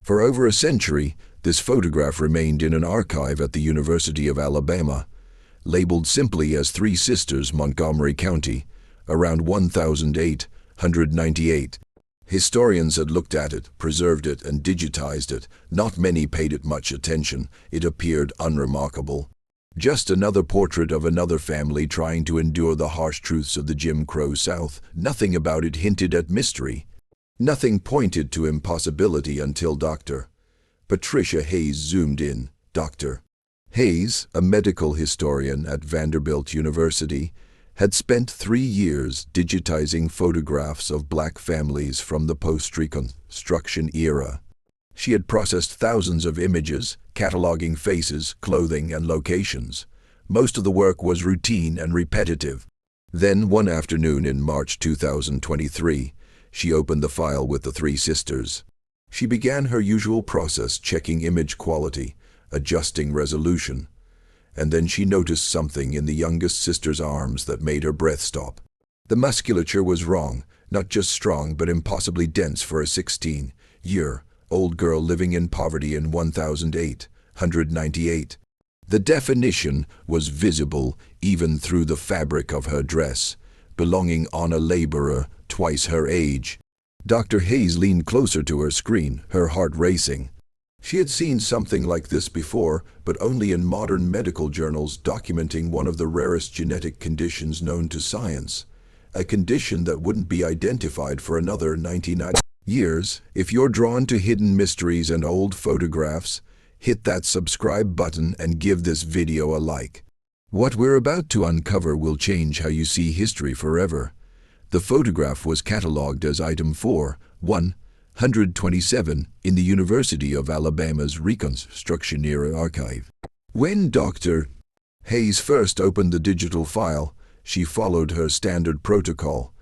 For over a century, this photograph remained in an archive at the University of Alabama, labeled simply as Three Sisters, Montgomery County, around 1898. Historians had looked at it, preserved it, and digitized it. Not many paid it much attention. It appeared unremarkable. Just another portrait of another family trying to endure the harsh truths of the Jim Crow South. Nothing about it hinted at mystery. Nothing pointed to impossibility until Dr. Patricia Hayes zoomed in. Dr. Hayes, a medical historian at Vanderbilt University, had spent 3 years digitizing photographs of black families from the post-Reconstruction era. She had processed thousands of images, cataloging faces, clothing, and locations. Most of the work was routine and repetitive. Then, one afternoon in March 2023, she opened the file with the three sisters. She began her usual process, checking image quality, adjusting resolution. And then she noticed something in the youngest sister's arms that made her breath stop. The musculature was wrong, not just strong but impossibly dense for a 16-year-old girl living in poverty in 1898. The definition was visible even through the fabric of her dress, belonging on a laborer twice her age. Dr. Hayes leaned closer to her screen, her heart racing. She had seen something like this before, but only in modern medical journals documenting one of the rarest genetic conditions known to science. A condition that wouldn't be identified for another 99 years. If you're drawn to hidden mysteries and old photographs, hit that subscribe button and give this video a like. What we're about to uncover will change how you see history forever. The photograph was catalogued as item 4-127 in the University of Alabama's Reconstruction Era archive. When Dr. Hayes first opened the digital file, she followed her standard protocol,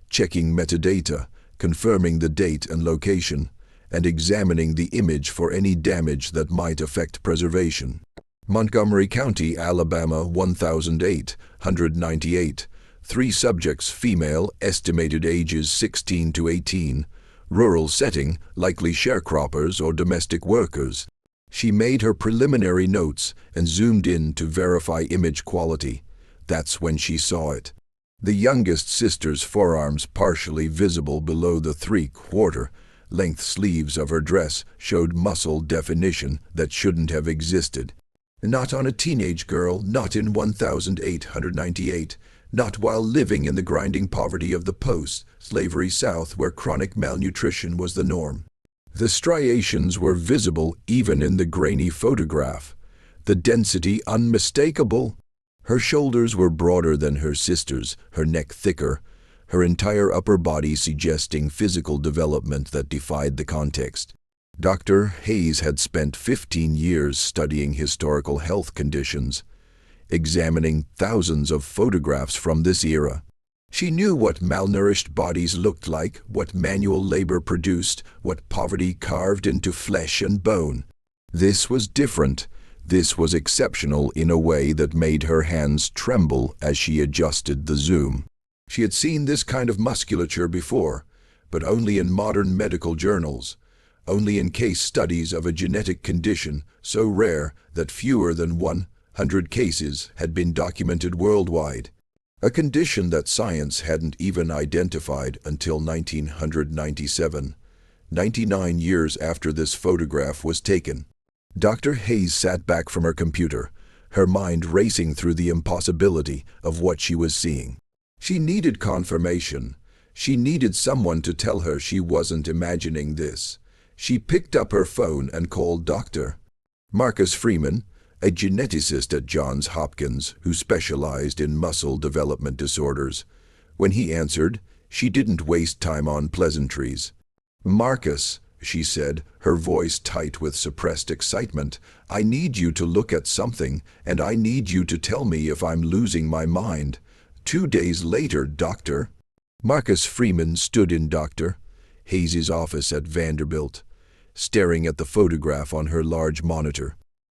checking metadata, confirming the date and location, and examining the image for any damage that might affect preservation. Montgomery County, Alabama, 1898. 3 subjects, female, estimated ages 16 to 18. Rural setting, likely sharecroppers or domestic workers. She made her preliminary notes and zoomed in to verify image quality. That's when she saw it. The youngest sister's forearms, partially visible below the 3/4-length sleeves of her dress, showed muscle definition that shouldn't have existed. Not on a teenage girl, not in 1898. Not while living in the grinding poverty of the post-slavery South where chronic malnutrition was the norm. The striations were visible even in the grainy photograph, the density unmistakable. Her shoulders were broader than her sister's, her neck thicker, her entire upper body suggesting physical development that defied the context. Dr. Hayes had spent 15 years studying historical health conditions, examining thousands of photographs from this era. She knew what malnourished bodies looked like, what manual labor produced, what poverty carved into flesh and bone. This was different. This was exceptional in a way that made her hands tremble as she adjusted the zoom. She had seen this kind of musculature before, but only in modern medical journals, only in case studies of a genetic condition so rare that fewer than 100 cases had been documented worldwide. A condition that science hadn't even identified until 1997, 99 years after this photograph was taken. Dr. Hayes sat back from her computer, her mind racing through the impossibility of what she was seeing. She needed confirmation. She needed someone to tell her she wasn't imagining this. She picked up her phone and called Dr. Marcus Freeman, a geneticist at Johns Hopkins who specialized in muscle development disorders. When he answered, she didn't waste time on pleasantries. "Marcus," she said, her voice tight with suppressed excitement, "I need you to look at something, and I need you to tell me if I'm losing my mind." 2 days later, Dr. Marcus Freeman stood in Dr. Hayes' office at Vanderbilt, staring at the photograph on her large monitor.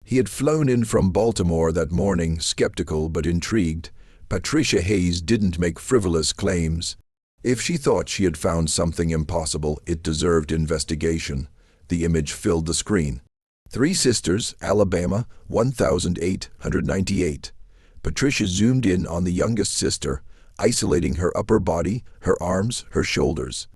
He had flown in from Baltimore that morning, skeptical but intrigued. Patricia Hayes didn't make frivolous claims. If she thought she had found something impossible, it deserved investigation. The image filled the screen. Three sisters, Alabama, 1898. Patricia zoomed in on the youngest sister, isolating her upper body, her arms, her shoulders.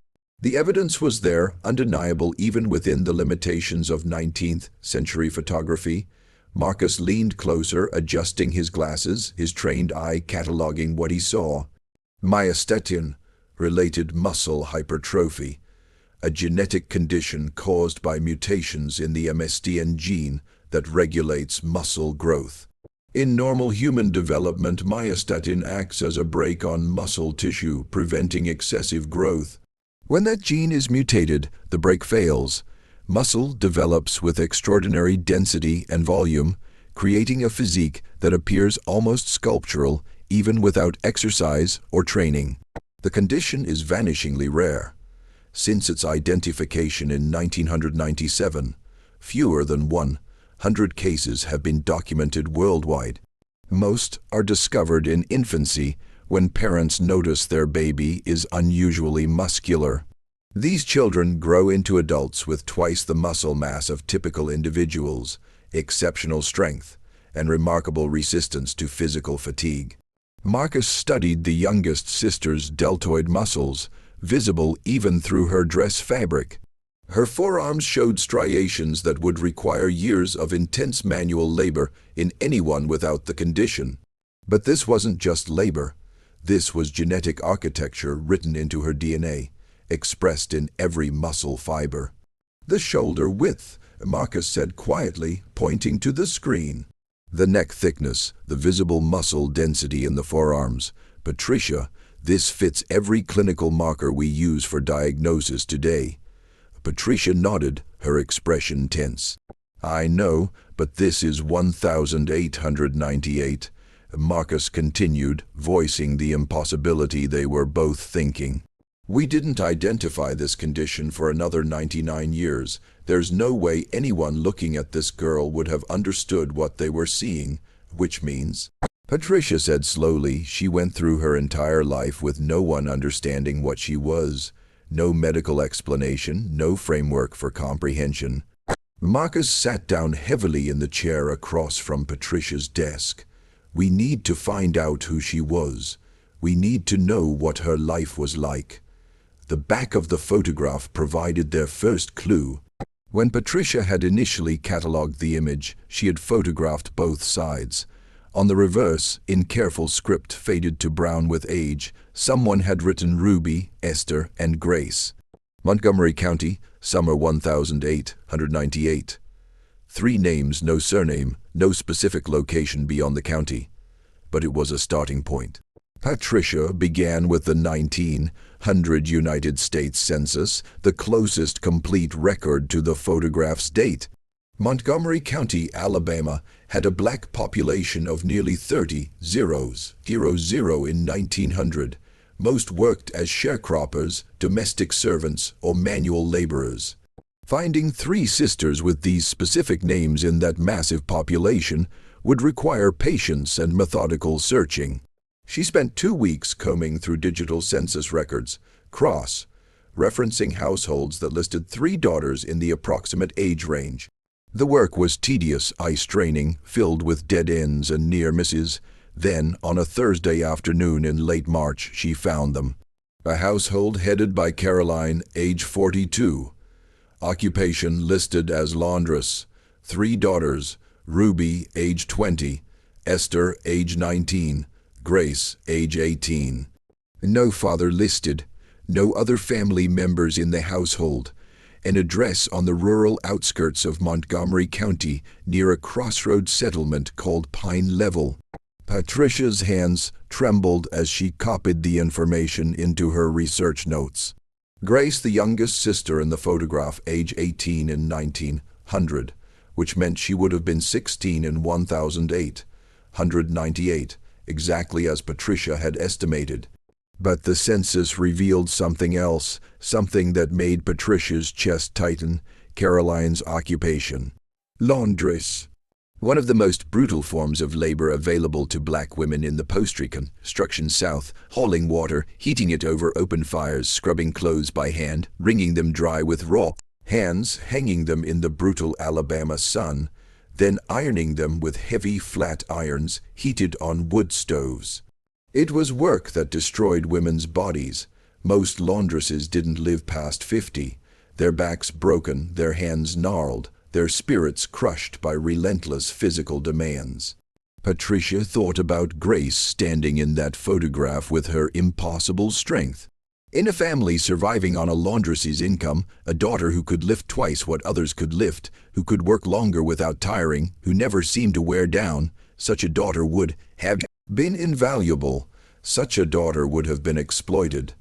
The evidence was there, undeniable even within the limitations of 19th century photography. Marcus leaned closer, adjusting his glasses, his trained eye cataloging what he saw. Myostatin-related muscle hypertrophy, a genetic condition caused by mutations in the MSTN gene that regulates muscle growth. In normal human development, myostatin acts as a brake on muscle tissue, preventing excessive growth. When that gene is mutated, the brake fails. Muscle develops with extraordinary density and volume, creating a physique that appears almost sculptural, even without exercise or training. The condition is vanishingly rare. Since its identification in 1997, fewer than 100 cases have been documented worldwide. Most are discovered in infancy, when parents notice their baby is unusually muscular. These children grow into adults with twice the muscle mass of typical individuals, exceptional strength, and remarkable resistance to physical fatigue. Marcus studied the youngest sister's deltoid muscles, visible even through her dress fabric. Her forearms showed striations that would require years of intense manual labor in anyone without the condition. But this wasn't just labor. This was genetic architecture written into her DNA, expressed in every muscle fiber. The shoulder width, Marcus said quietly, pointing to the screen. The neck thickness, the visible muscle density in the forearms. Patricia, this fits every clinical marker we use for diagnosis today. Patricia nodded, her expression tense. I know, but this is 1898. Marcus continued, voicing the impossibility they were both thinking. We didn't identify this condition for another 99 years. There's no way anyone looking at this girl would have understood what they were seeing, which means... Patricia said slowly, she went through her entire life with no one understanding what she was. No medical explanation, no framework for comprehension. Marcus sat down heavily in the chair across from Patricia's desk. We need to find out who she was. We need to know what her life was like. The back of the photograph provided their first clue. When Patricia had initially catalogued the image, she had photographed both sides. On the reverse, in careful script faded to brown with age, someone had written Ruby, Esther, and Grace. Montgomery County, summer 1898. 3 names, no surname, no specific location beyond the county. But it was a starting point. Patricia began with the 1900 United States Census, the closest complete record to the photograph's date. Montgomery County, Alabama, had a black population of nearly 30,000 in 1900. Most worked as sharecroppers, domestic servants, or manual laborers. Finding 3 sisters with these specific names in that massive population would require patience and methodical searching. She spent 2 weeks combing through digital census records, cross-referencing households that listed 3 daughters in the approximate age range. The work was tedious, eye-straining, filled with dead ends and near misses. Then, on a Thursday afternoon in late March, she found them. A household headed by Caroline, age 42. Occupation listed as laundress. 3 daughters, Ruby, age 20, Esther, age 19, Grace, age 18. No father listed, no other family members in the household. An address on the rural outskirts of Montgomery County near a crossroads settlement called Pine Level. Patricia's hands trembled as she copied the information into her research notes. Grace, the youngest sister in the photograph, age 18 in 1900, which meant she would have been 16 in 1898, exactly as Patricia had estimated. But the census revealed something else, something that made Patricia's chest tighten: Caroline's occupation. Laundress. One of the most brutal forms of labor available to black women in the post-Reconstruction South, hauling water, heating it over open fires, scrubbing clothes by hand, wringing them dry with raw hands hanging them in the brutal Alabama sun, then ironing them with heavy flat irons heated on wood stoves. It was work that destroyed women's bodies. Most laundresses didn't live past 50, their backs broken, their hands gnarled, their spirits crushed by relentless physical demands. Patricia thought about Grace standing in that photograph with her impossible strength. In a family surviving on a laundress's income, a daughter who could lift twice what others could lift, who could work longer without tiring, who never seemed to wear down, such a daughter would have been invaluable. Such a daughter would have been exploited.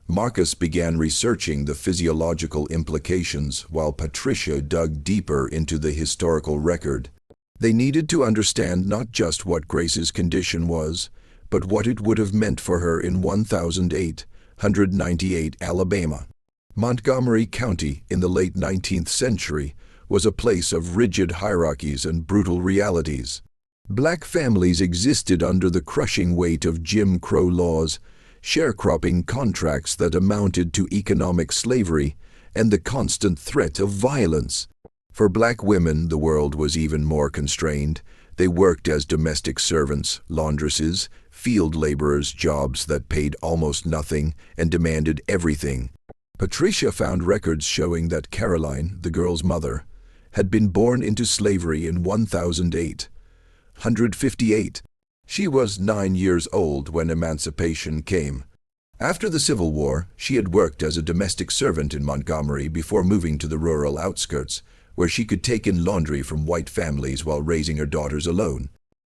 Marcus began researching the physiological implications while Patricia dug deeper into the historical record. They needed to understand not just what Grace's condition was, but what it would have meant for her in 1898 Alabama. Montgomery County in the late 19th century was a place of rigid hierarchies and brutal realities. Black families existed under the crushing weight of Jim Crow laws, sharecropping contracts that amounted to economic slavery, and the constant threat of violence. For black women, the world was even more constrained. They worked as domestic servants, laundresses, field laborers, jobs that paid almost nothing and demanded everything. Patricia found records showing that Caroline, the girl's mother, had been born into slavery in 1858. She was 9 years old when emancipation came. After the Civil War, she had worked as a domestic servant in Montgomery before moving to the rural outskirts, where she could take in laundry from white families while raising her daughters alone.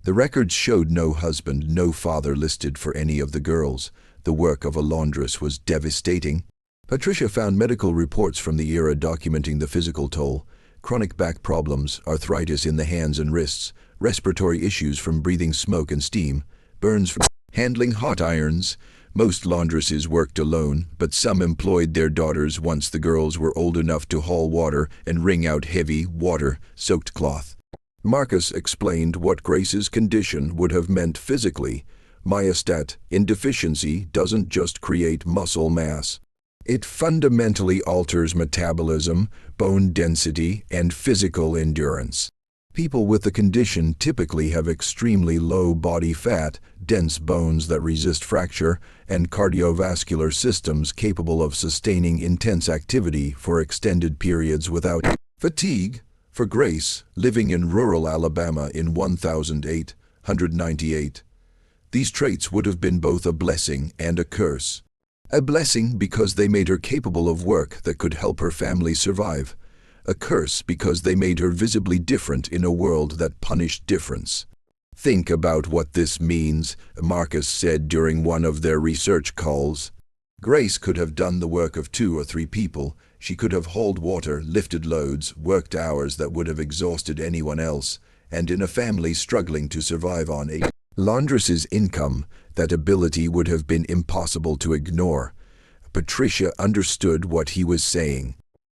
The records showed no husband, no father listed for any of the girls. The work of a laundress was devastating. Patricia found medical reports from the era documenting the physical toll: chronic back problems, arthritis in the hands and wrists, respiratory issues from breathing smoke and steam, burns from handling hot irons. Most laundresses worked alone, but some employed their daughters once the girls were old enough to haul water and wring out heavy, water-soaked cloth. Marcus explained what Grace's condition would have meant physically. Myostatin deficiency doesn't just create muscle mass. It fundamentally alters metabolism, bone density, and physical endurance. People with the condition typically have extremely low body fat, dense bones that resist fracture, and cardiovascular systems capable of sustaining intense activity for extended periods without fatigue. For Grace, living in rural Alabama in 1898, these traits would have been both a blessing and a curse. A blessing because they made her capable of work that could help her family survive. A curse because they made her visibly different in a world that punished difference. "Think about what this means," Marcus said during one of their research calls. Grace could have done the work of 2 or 3 people. She could have hauled water, lifted loads, worked hours that would have exhausted anyone else, and in a family struggling to survive on a laundress's income, that ability would have been impossible to ignore. Patricia understood what he was saying.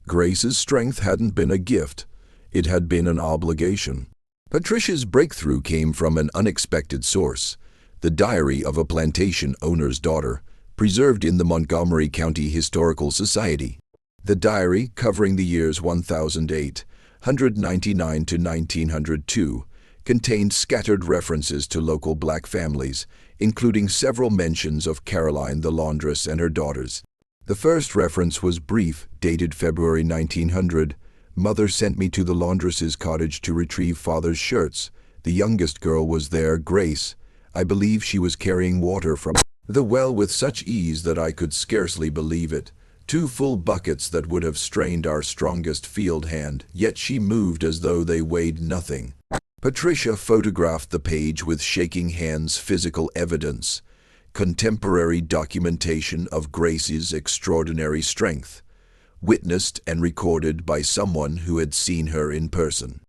Grace's strength hadn't been a gift. It had been an obligation. Patricia's breakthrough came from an unexpected source: the diary of a plantation owner's daughter, preserved in the Montgomery County Historical Society. The diary, covering the years 1899 to 1902, contained scattered references to local black families, including several mentions of Caroline the laundress and her daughters. The first reference was brief, dated February 1900. "Mother sent me to the laundress's cottage to retrieve father's shirts. The youngest girl was there, Grace. I believe she was carrying water from the well with such ease that I could scarcely believe it. 2 full buckets that would have strained our strongest field hand, yet she moved as though they weighed nothing." Patricia photographed the page with shaking hands, physical evidence, contemporary documentation of Grace's extraordinary strength, witnessed and recorded by someone who had seen her in person.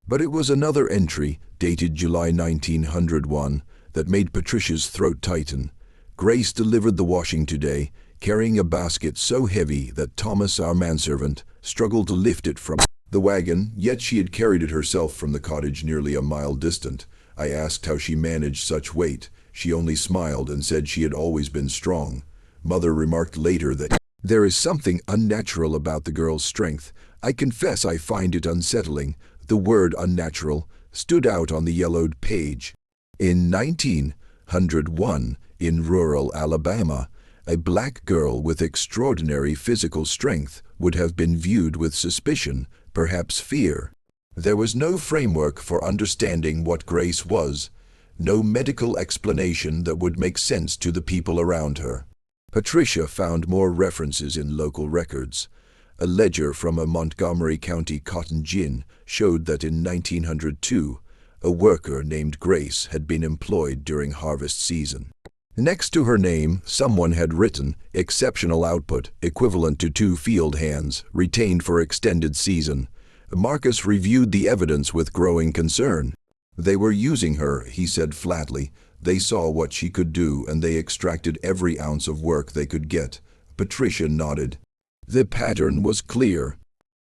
But it was another entry, dated July 1901, that made Patricia's throat tighten. "Grace delivered the washing today, carrying a basket so heavy that Thomas, our manservant, struggled to lift it from the wagon, yet she had carried it herself from the cottage nearly a mile distant. I asked how she managed such weight. She only smiled and said she had always been strong." Mother remarked later that There is something unnatural about the girl's strength. I confess I find it unsettling. The word unnatural stood out on the yellowed page. In 1901, in rural Alabama, a black girl with extraordinary physical strength would have been viewed with suspicion, perhaps fear. There was no framework for understanding what Grace was, no medical explanation that would make sense to the people around her. Patricia found more references in local records. A ledger from a Montgomery County cotton gin showed that in 1902, a worker named Grace had been employed during harvest season. Next to her name, someone had written, "Exceptional output, equivalent to 2 field hands, retained for extended season." Marcus reviewed the evidence with growing concern. "They were using her," he said flatly. "They saw what she could do and they extracted every ounce of work they could get." Patricia nodded. The pattern was clear.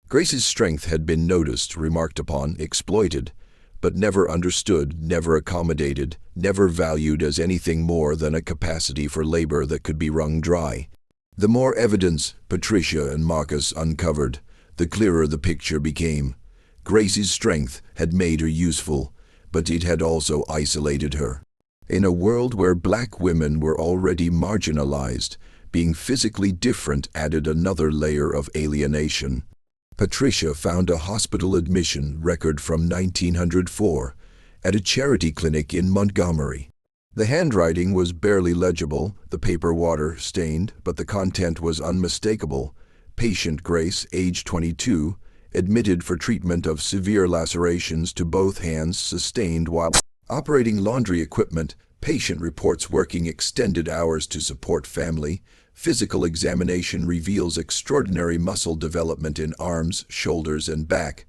Grace's strength had been noticed, remarked upon, exploited, but never understood, never accommodated, never valued as anything more than a capacity for labor that could be wrung dry. The more evidence Patricia and Marcus uncovered, the clearer the picture became. Grace's strength had made her useful, but it had also isolated her. In a world where black women were already marginalized, being physically different added another layer of alienation. Patricia found a hospital admission record from 1904 at a charity clinic in Montgomery. The handwriting was barely legible, the paper water-stained, but the content was unmistakable. Patient Grace, age 22, admitted for treatment of severe lacerations to both hands sustained while operating laundry equipment. Patient reports working extended hours to support family. Physical examination reveals extraordinary muscle development in arms, shoulders, and back.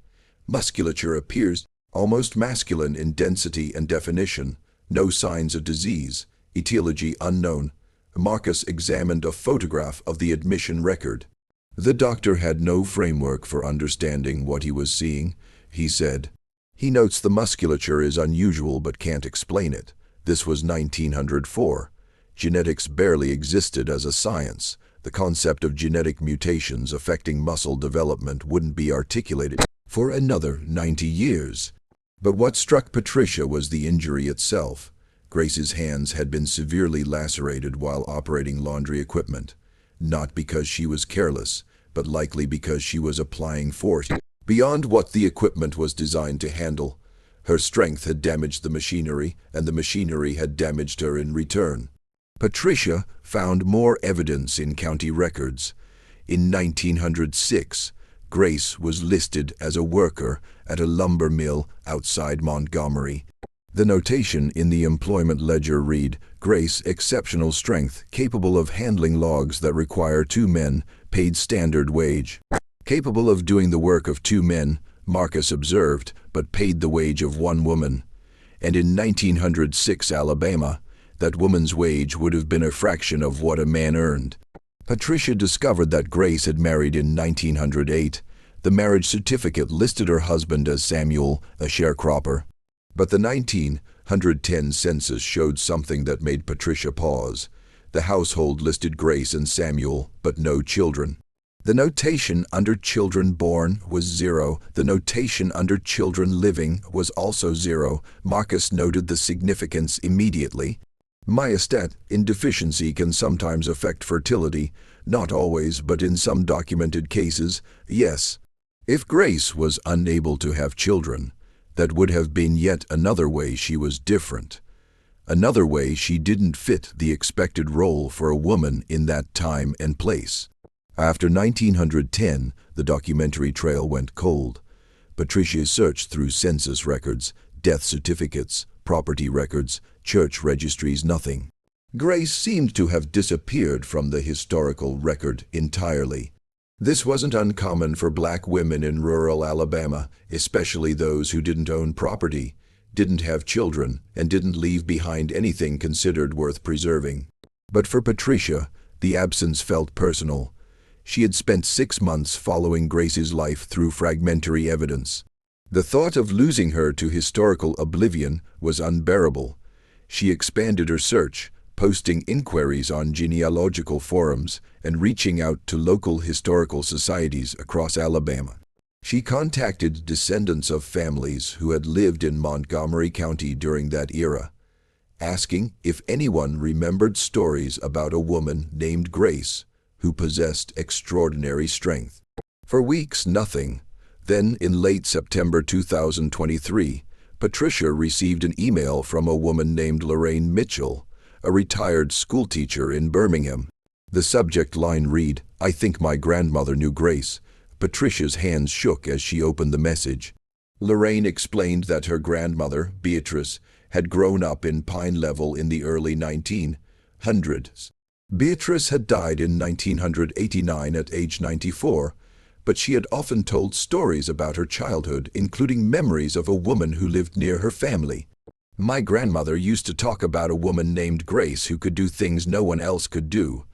Musculature appears almost masculine in density and definition. No signs of disease. Etiology unknown. Marcus examined a photograph of the admission record. The doctor had no framework for understanding what he was seeing, he said. He notes the musculature is unusual but can't explain it. This was 1904. Genetics barely existed as a science. The concept of genetic mutations affecting muscle development wouldn't be articulated for another 90 years. But what struck Patricia was the injury itself. Grace's hands had been severely lacerated while operating laundry equipment, not because she was careless, but likely because she was applying force beyond what the equipment was designed to handle. Her strength had damaged the machinery, and the machinery had damaged her in return. Patricia found more evidence in county records. In 1906, Grace was listed as a worker at a lumber mill outside Montgomery. The notation in the employment ledger read, "Grace, exceptional strength, capable of handling logs that require 2 men, paid standard wage." Capable of doing the work of 2 men, Marcus observed, but paid the wage of 1 woman. And in 1906 Alabama, that woman's wage would have been a fraction of what a man earned. Patricia discovered that Grace had married in 1908. The marriage certificate listed her husband as Samuel, a sharecropper. But the 1910 census showed something that made Patricia pause. The household listed Grace and Samuel, but no children. The notation under children born was 0. The notation under children living was also 0. Marcus noted the significance immediately. Myostat deficiency can sometimes affect fertility, not always, but in some documented cases, yes. If Grace was unable to have children, that would have been yet another way she was different. Another way she didn't fit the expected role for a woman in that time and place. After 1910, the documentary trail went cold. Patricia searched through census records, death certificates, property records, church registries, nothing. Grace seemed to have disappeared from the historical record entirely. This wasn't uncommon for black women in rural Alabama, especially those who didn't own property, didn't have children, and didn't leave behind anything considered worth preserving. But for Patricia, the absence felt personal. She had spent 6 months following Grace's life through fragmentary evidence. The thought of losing her to historical oblivion was unbearable. She expanded her search, posting inquiries on genealogical forums and reaching out to local historical societies across Alabama. She contacted descendants of families who had lived in Montgomery County during that era, asking if anyone remembered stories about a woman named Grace who possessed extraordinary strength. For weeks, nothing. Then, in late September 2023, Patricia received an email from a woman named Lorraine Mitchell, a retired schoolteacher in Birmingham. The subject line read, "I think my grandmother knew Grace." Patricia's hands shook as she opened the message. Lorraine explained that her grandmother, Beatrice, had grown up in Pine Level in the early 1900s. Beatrice had died in 1989 at age 94, but she had often told stories about her childhood, including memories of a woman who lived near her family. "My grandmother used to talk about a woman named Grace who could do things no one else could do,"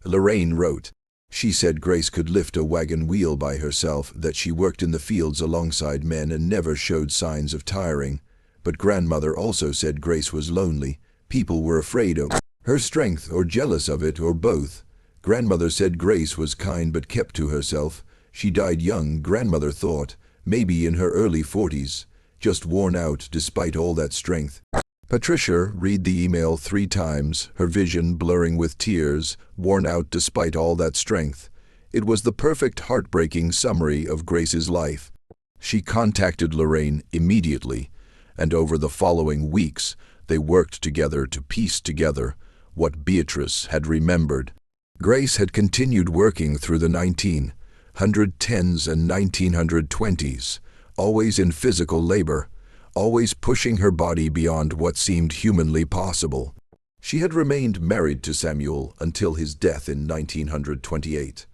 Lorraine wrote. She said Grace could lift a wagon wheel by herself, that she worked in the fields alongside men and never showed signs of tiring. But grandmother also said Grace was lonely. People were afraid of her strength or jealous of it or both. Grandmother said Grace was kind but kept to herself. She died young, grandmother thought, maybe in her early 40s, just worn out despite all that strength. Patricia read the email 3 times, her vision blurring with tears, worn out despite all that strength. It was the perfect heartbreaking summary of Grace's life. She contacted Lorraine immediately, and over the following weeks, they worked together to piece together what Beatrice had remembered. Grace had continued working through the 1910s and 1920s, always in physical labor, always pushing her body beyond what seemed humanly possible. She had remained married to Samuel until his death in 1928.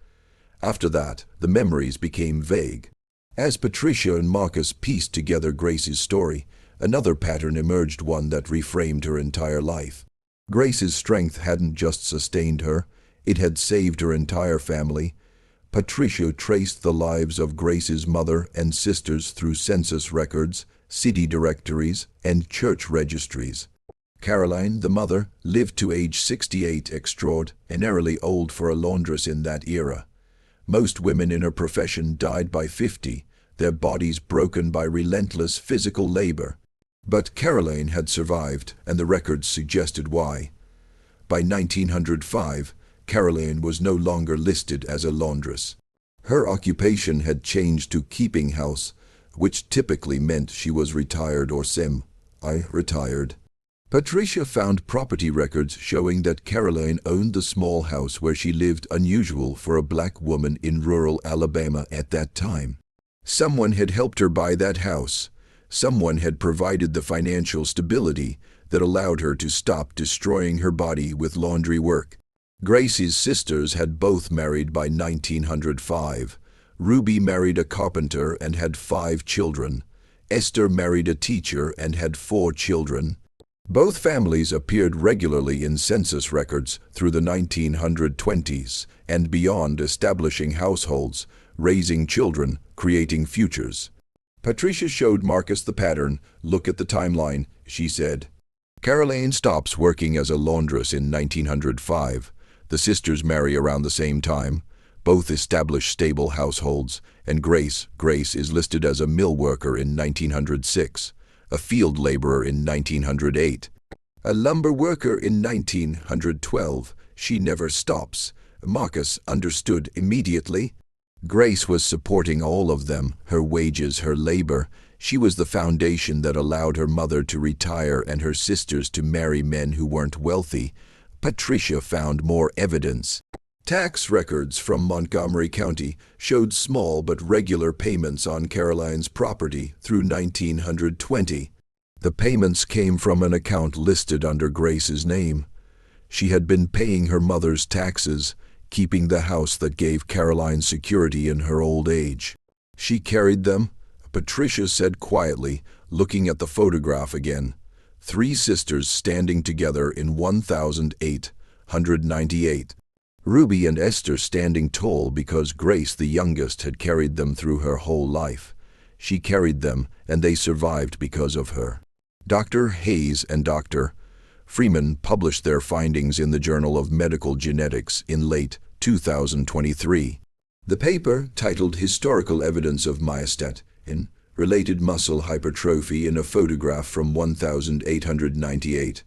After that, the memories became vague. As Patricia and Marcus pieced together Grace's story, another pattern emerged, one that reframed her entire life. Grace's strength hadn't just sustained her, it had saved her entire family. Patricia traced the lives of Grace's mother and sisters through census records, city directories, and church registries. Caroline, the mother, lived to age 68, extraordinarily old for a laundress in that era. Most women in her profession died by 50, their bodies broken by relentless physical labor. But Caroline had survived, and the records suggested why. By 1905, Caroline was no longer listed as a laundress. Her occupation had changed to keeping house, which typically meant she was retired or semi-retired. Patricia found property records showing that Caroline owned the small house where she lived, unusual for a black woman in rural Alabama at that time. Someone had helped her buy that house. Someone had provided the financial stability that allowed her to stop destroying her body with laundry work. Grace's sisters had both married by 1905. Ruby married a carpenter and had 5 children. Esther married a teacher and had 4 children. Both families appeared regularly in census records through the 1920s and beyond, establishing households, raising children, creating futures. Patricia showed Marcus the pattern. "Look at the timeline," she said. Caroline stops working as a laundress in 1905. The sisters marry around the same time. Both establish stable households, and Grace is listed as a mill worker in 1906, a field laborer in 1908, a lumber worker in 1912. She never stops. Marcus understood immediately. Grace was supporting all of them, her wages, her labor. She was the foundation that allowed her mother to retire and her sisters to marry men who weren't wealthy. Patricia found more evidence. Tax records from Montgomery County showed small but regular payments on Caroline's property through 1920. The payments came from an account listed under Grace's name. She had been paying her mother's taxes, keeping the house that gave Caroline security in her old age. She carried them, Patricia said quietly, looking at the photograph again. 3 sisters standing together in 1898. Ruby and Esther standing tall because Grace, the youngest, had carried them through her whole life. She carried them, and they survived because of her. Dr. Hayes and Dr. Freeman published their findings in the Journal of Medical Genetics in late 2023. The paper, titled Historical Evidence of Myostatin in Related Muscle Hypertrophy in a Photograph from 1898,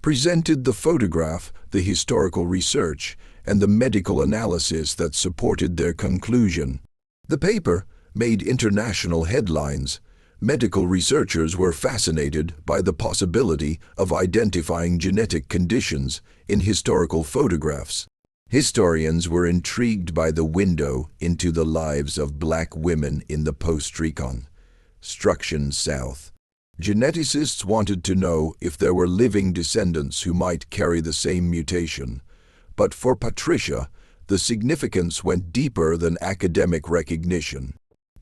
presented the photograph, the historical research, and the medical analysis that supported their conclusion. The paper made international headlines. Medical researchers were fascinated by the possibility of identifying genetic conditions in historical photographs. Historians were intrigued by the window into the lives of black women in the post-Reconstruction South. Geneticists wanted to know if there were living descendants who might carry the same mutation. But for Patricia, the significance went deeper than academic recognition.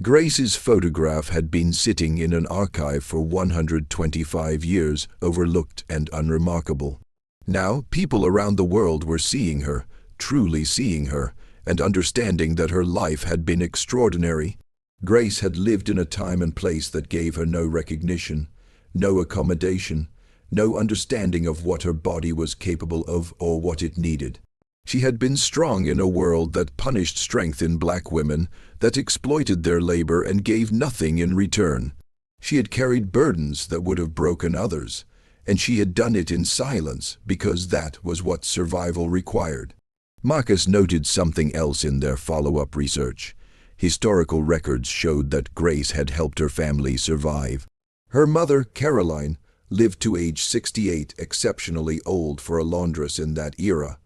Grace's photograph had been sitting in an archive for 125 years, overlooked and unremarkable. Now, people around the world were seeing her, truly seeing her, and understanding that her life had been extraordinary. Grace had lived in a time and place that gave her no recognition, no accommodation, no understanding of what her body was capable of or what it needed. She had been strong in a world that punished strength in black women, that exploited their labor and gave nothing in return. She had carried burdens that would have broken others, and she had done it in silence because that was what survival required. Marcus noted something else in their follow-up research. Historical records showed that Grace had helped her family survive. Her mother, Caroline, lived to age 68, exceptionally old for a laundress in that era.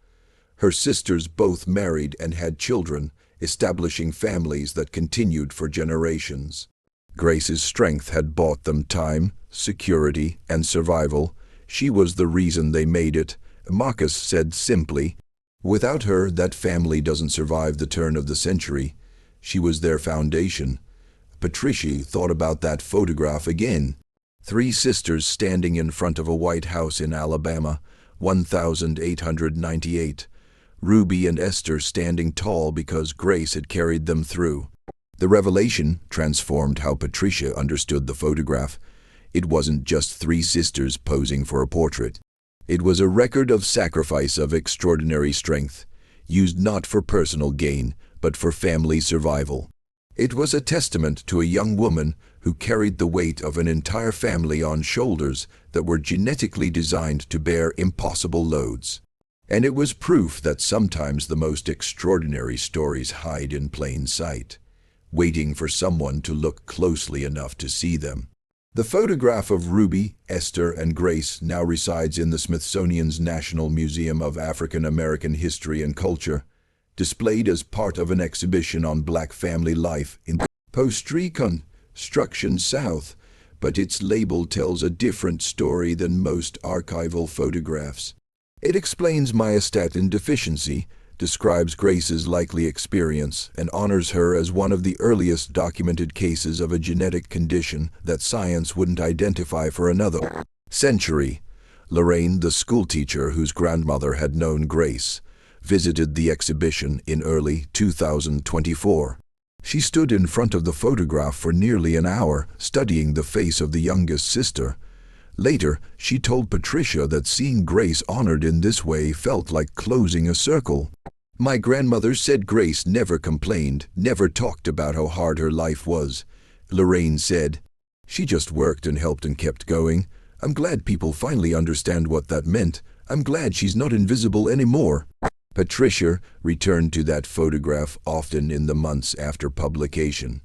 Her sisters both married and had children, establishing families that continued for generations. Grace's strength had bought them time, security, and survival. She was the reason they made it, Marcus said simply. Without her, that family doesn't survive the turn of the century. She was their foundation. Patricia thought about that photograph again. 3 sisters standing in front of a White House in Alabama, 1898. Ruby and Esther standing tall because Grace had carried them through. The revelation transformed how Patricia understood the photograph. It wasn't just 3 sisters posing for a portrait. It was a record of sacrifice of extraordinary strength, used not for personal gain, but for family survival. It was a testament to a young woman who carried the weight of an entire family on shoulders that were genetically designed to bear impossible loads. And it was proof that sometimes the most extraordinary stories hide in plain sight, waiting for someone to look closely enough to see them. The photograph of Ruby, Esther, and Grace now resides in the Smithsonian's National Museum of African American History and Culture, displayed as part of an exhibition on black family life in post-Reconstruction South, but its label tells a different story than most archival photographs. It explains myostatin deficiency, describes Grace's likely experience, and honors her as one of the earliest documented cases of a genetic condition that science wouldn't identify for another century. Lorraine, the schoolteacher whose grandmother had known Grace, visited the exhibition in early 2024. She stood in front of the photograph for nearly an hour, studying the face of the youngest sister. Later, she told Patricia that seeing Grace honored in this way felt like closing a circle. My grandmother said Grace never complained, never talked about how hard her life was. Lorraine said, she just worked and helped and kept going. I'm glad people finally understand what that meant. I'm glad she's not invisible anymore. Patricia returned to that photograph often in the months after publication.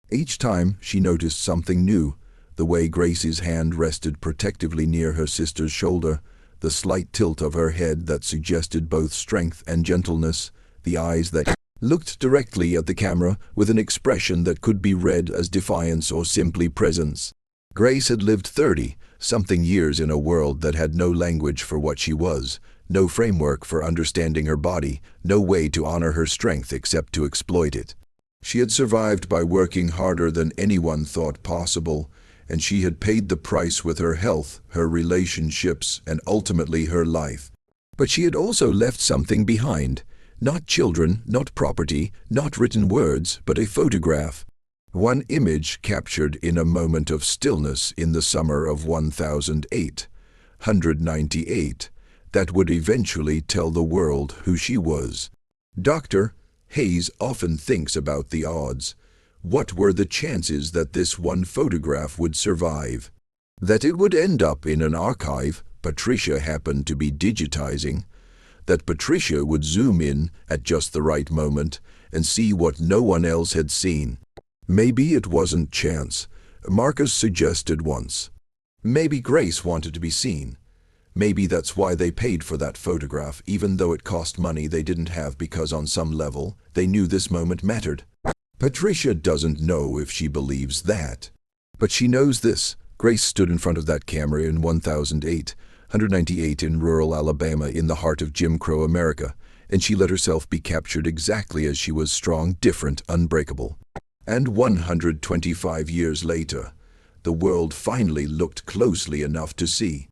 Each time she noticed something new. The way Grace's hand rested protectively near her sister's shoulder, the slight tilt of her head that suggested both strength and gentleness, the eyes that looked directly at the camera with an expression that could be read as defiance or simply presence. Grace had lived 30-something years in a world that had no language for what she was, no framework for understanding her body, no way to honor her strength except to exploit it. She had survived by working harder than anyone thought possible, and she had paid the price with her health, her relationships, and ultimately her life. But she had also left something behind. Not children, not property, not written words, but a photograph. One image captured in a moment of stillness in the summer of 1008. 198, that would eventually tell the world who she was. Dr. Hayes often thinks about the odds. What were the chances that this one photograph would survive? That it would end up in an archive Patricia happened to be digitizing? That Patricia would zoom in at just the right moment and see what no one else had seen? Maybe it wasn't chance, Marcus suggested once. Maybe Grace wanted to be seen. Maybe that's why they paid for that photograph, even though it cost money they didn't have, because on some level, they knew this moment mattered. Patricia doesn't know if she believes that. But she knows this. Grace stood in front of that camera in 198 in rural Alabama, in the heart of Jim Crow America, and she let herself be captured exactly as she was: strong, different, unbreakable. And 125 years later, the world finally looked closely enough to see.